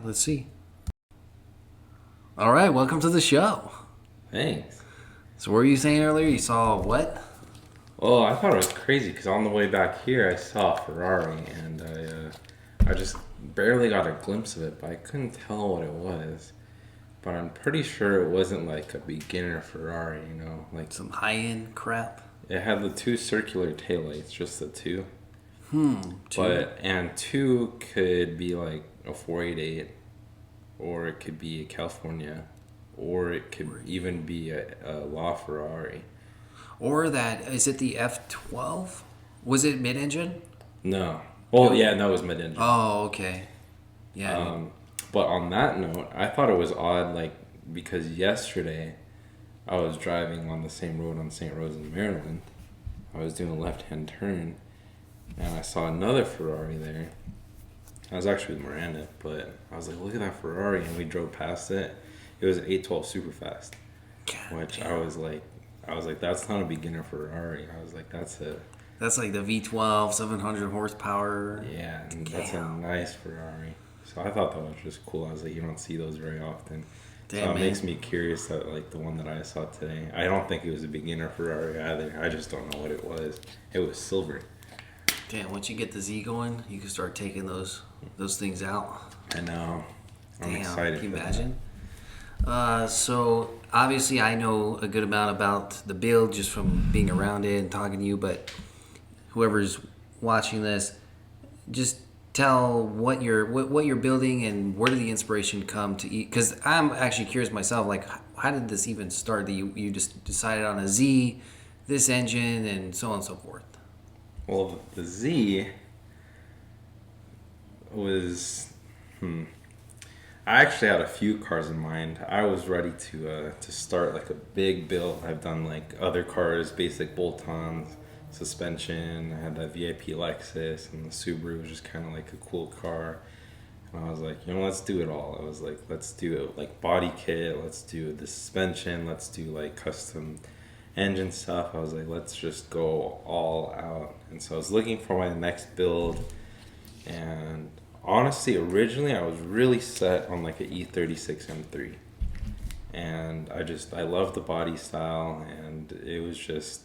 let's see. All right, welcome to the show. Thanks. So, what were you saying earlier? You saw what? Well, I thought it was crazy because on the way back here, I saw a Ferrari, and I just barely got a glimpse of it, but I couldn't tell what it was. But I'm pretty sure it wasn't like a beginner Ferrari, like Some high-end crap. it had the two circular taillights, just the two. Two. And two could be like a 488, or it could be a California, or it could even be a LaFerrari. Or that, is it the F12? Was it mid-engine? No. Well, yeah, no, it was mid-engine. Oh, okay. Yeah. But on that note, I thought it was odd, like, because yesterday I was driving on the same road on St. Rose in Maryland. I was doing a left-hand turn, and I saw another Ferrari there. I was actually with Miranda, but I was like, look at that Ferrari, and we drove past it. It was an 812 Superfast, God which damn. I was like, that's not a beginner Ferrari. I was like, That's like the V12, 700 horsepower. yeah, and that's a Damn. nice Ferrari. So I thought that was just cool. I was like, you don't see those very often. So Damn, it man. makes me curious that like the one that I saw today. I don't think it was a beginner Ferrari either. I just don't know what it was. It was silver. Damn, once you get the Z going, you can start taking those things out. I know. I'm Damn, excited can you for that. imagine? So obviously I know a good amount about the build just from being around it and talking to you, but whoever's watching this, just tell what you're building and where did the inspiration come to eat? Because I'm actually curious myself, like how did this even start? That you just decided on a Z, this engine, and so on and so forth. Well, the Z was. I actually had a few cars in mind. I was ready to start like a big build. I've done like other cars, basic bolt-ons, suspension. I had that VIP Lexus, and the Subaru was just kind of like a cool car. And I was like, let's do it all. I was like, let's do it like body kit. Let's do the suspension. Let's do like custom engine stuff. I was like, let's just go all out. And so I was looking for my next build, and honestly, originally I was really set on like an E36 M3, and I loved the body style, and it was just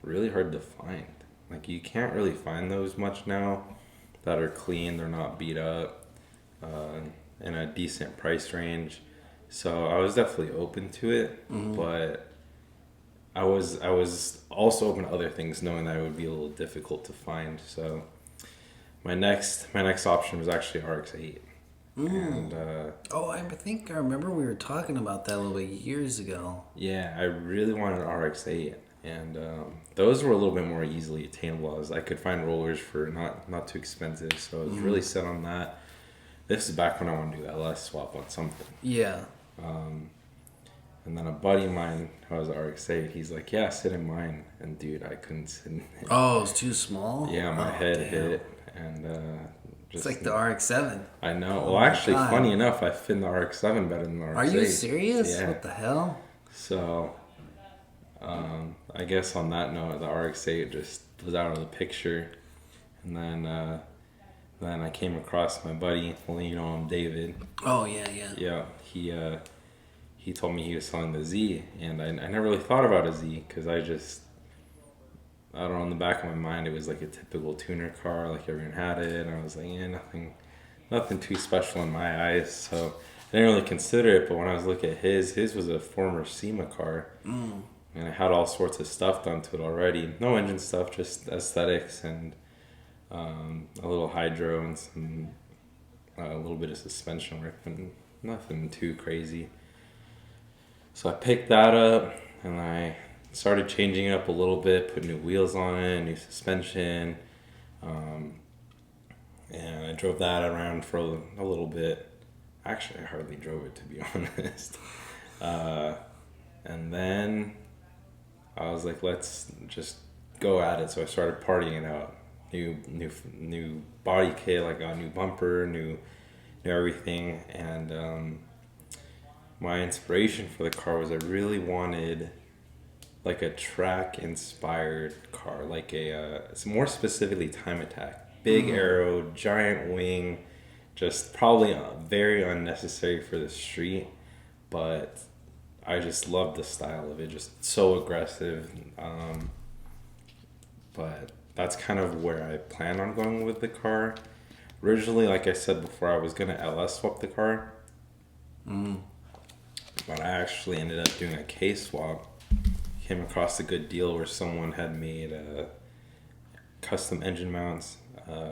really hard to find. Like you can't really find those much now that are clean. They're not beat up, uh, in a decent price range. So I was definitely open to it, but I was also open to other things, knowing that it would be a little difficult to find. So my next option was actually RX-8, and Oh, I think I remember we were talking about that a little bit years ago. yeah, I really wanted RX-8, and those were a little bit more easily attainable. As I could find rollers for not too expensive, so I was really set on that. This is back when I wanted to do LS swap on something. Yeah. And then a buddy of mine who has an RX-8, he's like, yeah, sit in mine. And dude, I couldn't sit in it. Oh, it's too small. Yeah, my Oh, head damn. hit, and It's just like the RX-7. I know. Oh Well, my actually, God. funny enough, I fit in the RX-7 better than the RX-8. Are you serious? Yeah. What the hell? So, I guess on that note, the RX-8 just was out of the picture, and then I came across my buddy. Well, you know him, David. Oh yeah, yeah. Yeah, he told me he was selling the Z, and I never really thought about a Z because I don't know, in the back of my mind it was like a typical tuner car, like everyone had it, and I was like, yeah, nothing too special in my eyes, so I didn't really consider it. But when I was looking at his was a former SEMA car, and it had all sorts of stuff done to it already. No engine stuff, just aesthetics and a little hydro and some a little bit of suspension work, but nothing too crazy. So I picked that up, and I started changing it up a little bit, put new wheels on it, new suspension, and I drove that around for a little bit. Actually, I hardly drove it, to be honest. And then I was like, let's just go at it. So I started partying it out. New body kit, like a new bumper, new everything, and my inspiration for the car was I really wanted like a track inspired car, like it's more specifically Time Attack, big arrow, giant wing, just probably very unnecessary for the street, but I just love the style of it. Just so aggressive. But that's kind of where I plan on going with the car. Originally, like I said before, I was gonna LS swap the car, but I actually ended up doing a K swap. Came across a good deal where someone had made custom engine mounts,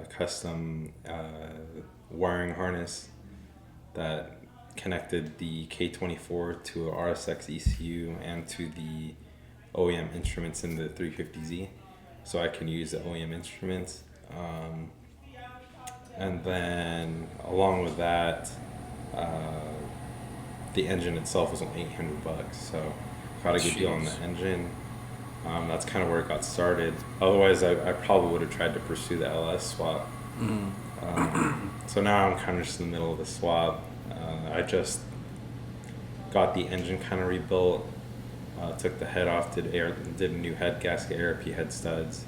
custom wiring harness that connected the K24 to a RSX ECU and to the OEM instruments in the 350Z, so I can use the OEM instruments. And then along with that, the engine itself was only $800, so got a good deal on the engine. That's kind of where it got started. Otherwise, I probably would have tried to pursue the LS swap. So now I'm kind of just in the middle of the swap. I just got the engine kind of rebuilt. Took the head off, did a new head gasket, ARP head studs,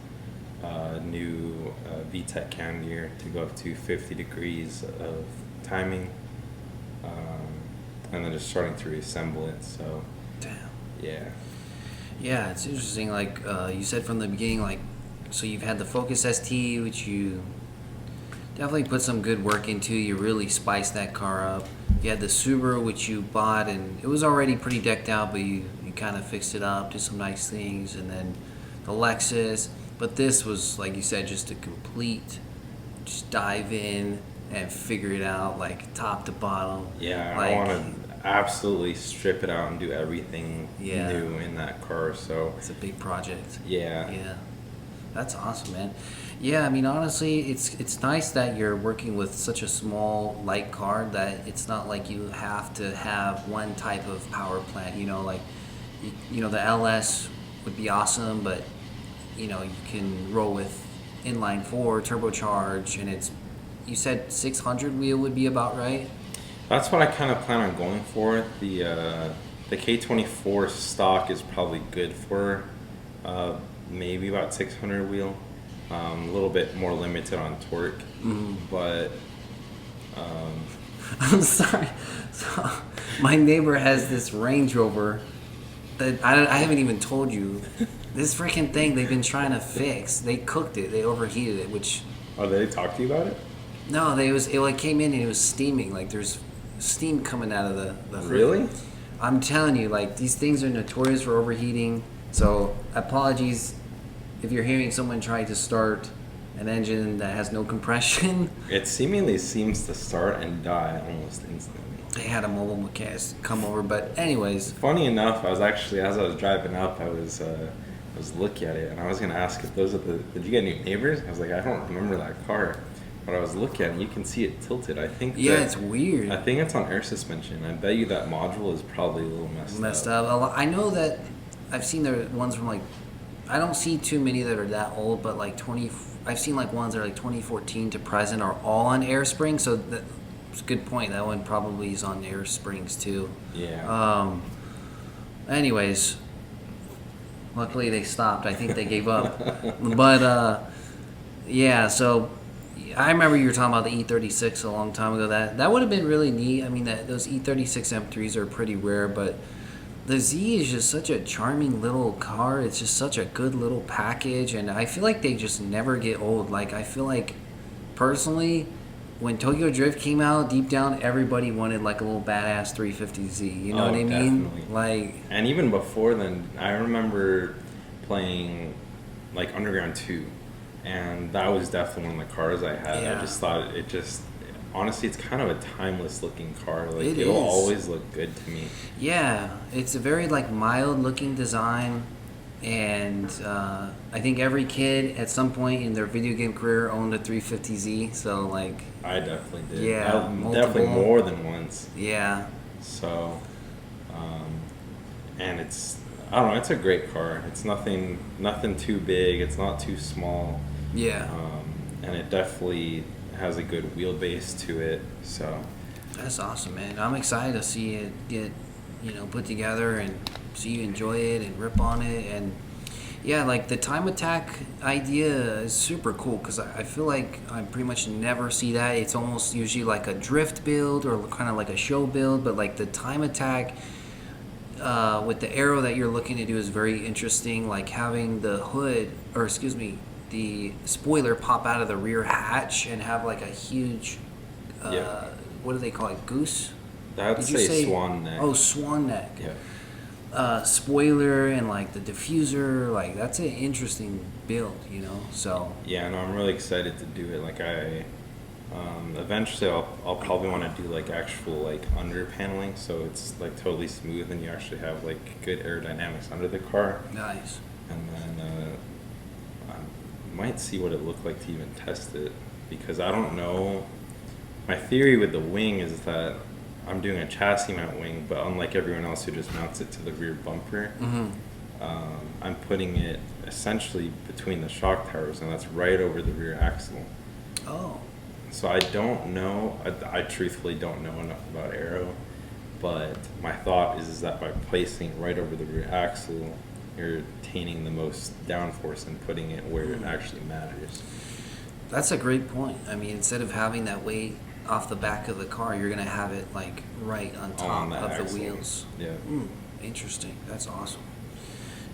new VTEC cam gear to go up to 50 degrees of timing, and then just starting to reassemble it. So, Damn. yeah. Yeah, it's interesting. Like you said from the beginning, like so you've had the Focus ST, which you definitely put some good work into. You really spiced that car up. You had the Subaru, which you bought, and it was already pretty decked out, but you kind of fixed it up, did some nice things, and then the Lexus. But this was, like you said, just a complete, just dive in and figure it out, like top to bottom. Yeah, like, I want to absolutely strip it out and do everything new in that car. So it's a big project. yeah. Yeah. That's awesome, man. Yeah, I mean, honestly, it's nice that you're working with such a small, light car that it's not like you have to have one type of power plant. You know, like, you know, the LS would be awesome, but, you know, you can roll with inline 4, turbocharge, and it's, you said 600 wheel would be about right? That's what I kind of plan on going for. The K24 stock is probably good for maybe about 600 wheel. A little bit more limited on torque, but I'm sorry. So, my neighbor has this Range Rover that I haven't even told you. This freaking thing they've been trying to fix. They cooked it. They overheated it, which... oh, they talk to you about it? No, it like came in and it was steaming. Like there's steam coming out of the Really? I'm telling you, like these things are notorious for overheating. So apologies if you're hearing someone try to start an engine that has no compression. It seemingly seems to start and die almost instantly. They had a mobile mechanic come over, but anyways. Funny enough, I was actually, as I was driving up, I was looking at it, and I was gonna ask if those are did you get new neighbors? I was like, I don't remember that car, but I was looking at it, and you can see it tilted. I think It's weird. I think it's on air suspension. I bet you that module is probably a little messed up. I know that I've seen the ones from like, I don't see too many that are that old, but like I've seen like ones that are like 2014 to present are all on air springs. So that's a good point. That one probably is on air springs too. Yeah. Anyways, luckily they stopped. I think they gave up. But yeah, so I remember you were talking about the E36 a long time ago. That would have been really neat. I mean, those E36 M3s are pretty rare, but the Z is just such a charming little car. It's just such a good little package, and I feel like they just never get old. Like, I feel like, personally, when Tokyo Drift came out, deep down, everybody wanted, like, a little badass 350Z. You know what I mean? Definitely. Like... And even before then, I remember playing, like, Underground 2, and that was definitely one of the cars I had. Yeah. I just thought it just... Honestly, it's kind of a timeless looking car. Like It it'll is. always look good to me. Yeah, it's a very like mild looking design, and I think every kid at some point in their video game career owned a 350Z. So like, I definitely did. Yeah, definitely multiple. more than once. yeah, So, and it's I don't know. It's a great car. It's nothing too big. It's not too small. yeah, And it definitely has a good wheelbase to it. So. that's awesome, man. I'm excited to see it get, put together and see you enjoy it and rip on it. And Yeah, like the time attack idea is super cool because I feel like I pretty much never see that. It's almost usually like a drift build or kind of like a show build, but like the time attack with the arrow that you're looking to do is very interesting. Like having the hood, or excuse me, the spoiler pop out of the rear hatch and have like a huge, Yeah. what do they call it, goose? I'd Did you say say swan neck. Oh, swan neck. Yeah. Spoiler and like the diffuser, like that's an interesting build, you know. So Yeah, no, I'm really excited to do it. Like eventually I'll probably want to do like actual like under paneling, so it's like totally smooth and you actually have like good aerodynamics under the car. nice. And then I might see what it looked like to even test it because I don't know. My theory with the wing is that I'm doing a chassis mount wing, but unlike everyone else who just mounts it to the rear bumper, I'm putting it essentially between the shock towers, and that's right over the rear axle. Oh, So I don't know. I truthfully don't know enough about aero, but my thought is that by placing it right over the rear axle, you're obtaining the most downforce and putting it where it actually matters. that's a great point. I mean, instead of having that weight off the back of the car, you're gonna have it like right on top On that of the axle. wheels. Yeah. Interesting. That's awesome.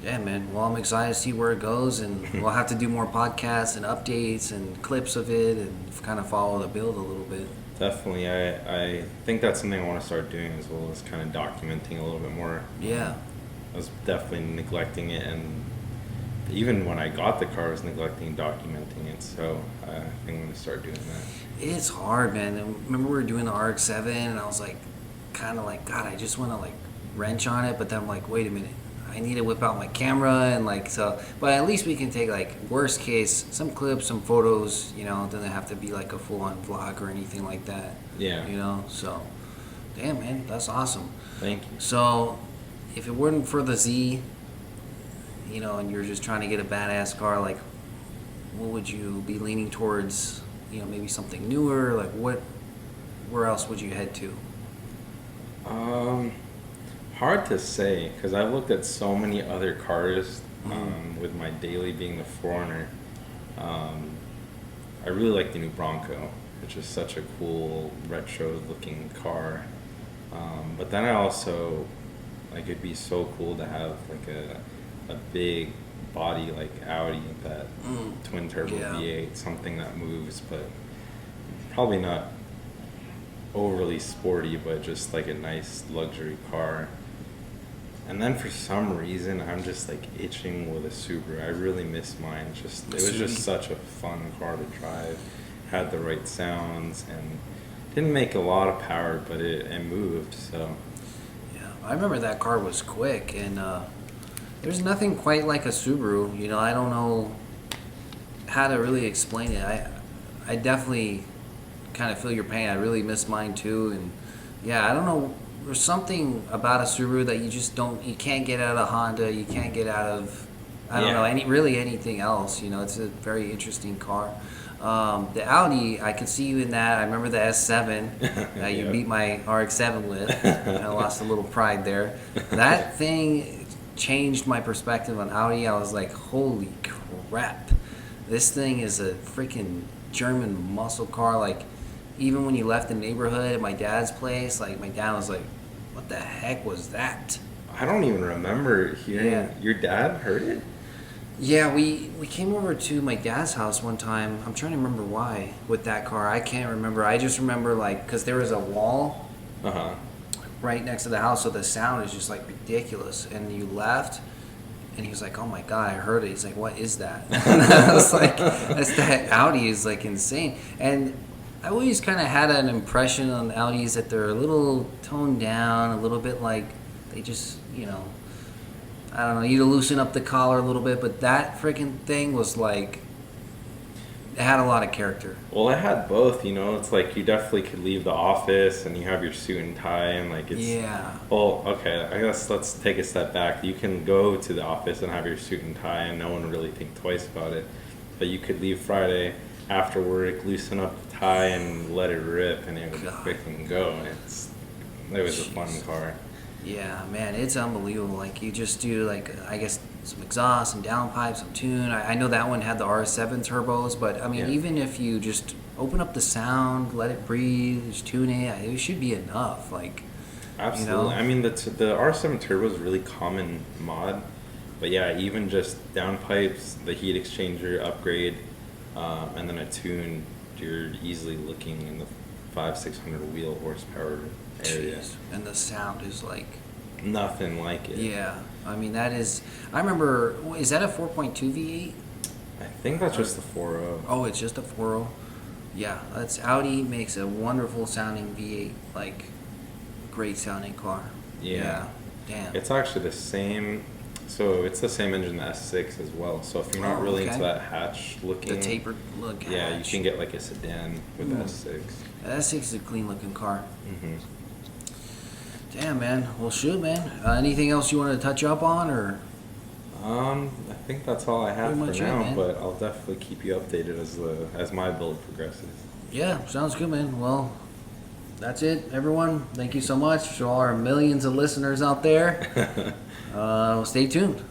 Yeah, man. Well, I'm excited to see where it goes, and we'll have to do more podcasts and updates and clips of it, and kind of follow the build a little bit. Definitely. I think that's something I want to start doing as well as kind of documenting a little bit more. Yeah. I was definitely neglecting it, and even when I got the car, I was neglecting documenting it. So I think I'm going to start doing that. It's hard, man. And remember we were doing the RX-7, and I was like, kind of like, God, I just want to like wrench on it, but then I'm like, wait a minute, I need to whip out my camera and like so. But at least we can take like worst case some clips, some photos. You know, it doesn't have to be like a full-on vlog or anything like that. Yeah. You know, so damn, man, that's awesome. Thank you. So if it weren't for the Z, you know, and you're just trying to get a badass car, like what would you be leaning towards? You know, maybe something newer. Like where else would you head to? Hard to say because I've looked at so many other cars. With my daily being the 4Runner, I really like the new Bronco, which is such a cool retro-looking car. But then I also like it'd be so cool to have like a big body like Audi, that twin turbo Yeah. V8, something that moves, but probably not overly sporty, but just like a nice luxury car. And then for some reason, I'm just like itching with a Subaru. I really miss mine. It was just such a fun car to drive. Had the right sounds and didn't make a lot of power, but it moved. So Yeah, I remember that car was quick, and there's nothing quite like a Subaru. You know, I don't know how to really explain it. I definitely kind of feel your pain. I really miss mine too, and yeah, I don't know. There's something about a Subaru that you can't get out of Honda. You can't get out of, I don't know, anything else. You know, it's a very interesting car. The Audi, I could see you in that. I remember the S7 that you Yeah. beat my RX-7 with. I lost a little pride there. That thing changed my perspective on Audi. I was like, holy crap. This thing is a freaking German muscle car. Like, even when you left the neighborhood at my dad's place, like, my dad was like, what the heck was that? I don't even remember hearing. Yeah. Your dad heard it? Yeah, we came over to my dad's house one time. I'm trying to remember why with that car. I can't remember. I just remember, like, because there was a wall Uh-huh. right next to the house, so the sound is just, like, ridiculous. And you left, and he was like, oh, my God, I heard it. He's like, what is that? And I was like, that's that Audi is, like, insane. And I always kind of had an impression on Audis that they're a little toned down, a little bit like they just, you know, I don't know, you to loosen up the collar a little bit, but that freaking thing was like, it had a lot of character. Well, I had both, you know. It's like you definitely could leave the office and you have your suit and tie, and like it's. Yeah. Well, okay, I guess let's take a step back. You can go to the office and have your suit and tie, and no one would really think twice about it. But you could leave Friday after work, loosen up the tie, and let it rip, and it would God. quick and go. And it was a fun Jeez. car. Yeah, man, it's unbelievable. Like, you just do, like, I guess some exhaust, some downpipe, some tune. I know that one had the R7 turbos, but I mean, Yeah. even if you just open up the sound, let it breathe, just tune it should be enough. Like, Absolutely. I mean, the R7 Turbo is a really common mod, but yeah, even just downpipes, the heat exchanger upgrade, and then a tune, you're easily looking in the 500-600 wheel horsepower area. jeez. And the sound is like, Nothing like it. yeah. I mean, that is. I remember. Is that a 4.2 V8? I think that's just the 4.0. Oh, it's just a 4.0. Yeah, that's Audi makes a wonderful sounding V8. Like, great sounding car. Yeah. Damn. It's actually the same. So it's the same engine, the S6 as well. So if you're not Oh, really okay. into that hatch looking, The tapered look. yeah, you hatch. can get like a sedan with the Mm. S6. The S6 is a clean looking car. hmm Damn, man. Well, shoot, man. Anything else you wanted to touch up on, or? I think that's all I have Pretty for much it, now, man. but I'll definitely keep you updated as my build progresses. Yeah, sounds good, man. Well, that's it, everyone. Thank you so much to all our millions of listeners out there. Stay tuned.